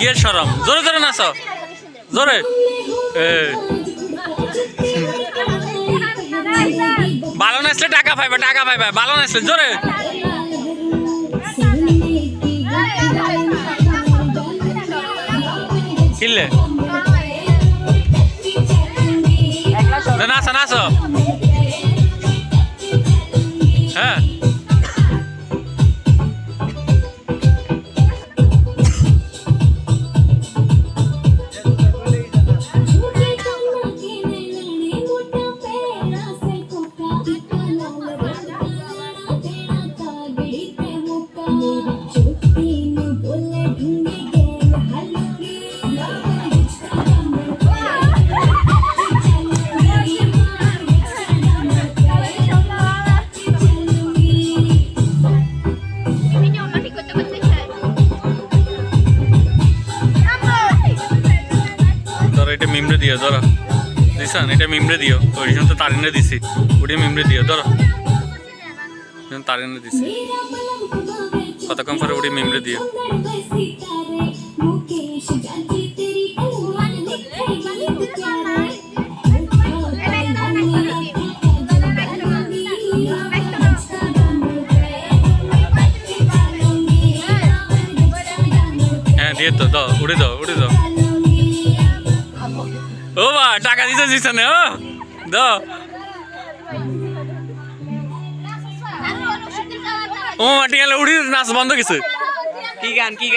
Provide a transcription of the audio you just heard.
কি এর শরম জোরে জোরে নাচো জোরে ভালো নাচলে টাকা পাইবা ভালো নাচলে জোরে কিনলে নাচো নাচো হ্যাঁ এটা মিমরে দিও ধরো দিছান এটা মিমরে দিও ওই জন্য তো তারিনে দিছি ওটা মিমরে দিও ধরো তারিনে দিছি কতক্ষণ পরে ওটা মিমরে দিও হ্যাঁ দিয়ে তো দাও উড়ে দাও ও বা টাকা দিতে দিস না ও দাও ও মাটি গেলে উড়ি নাচ বন্ধ কিছু কি গান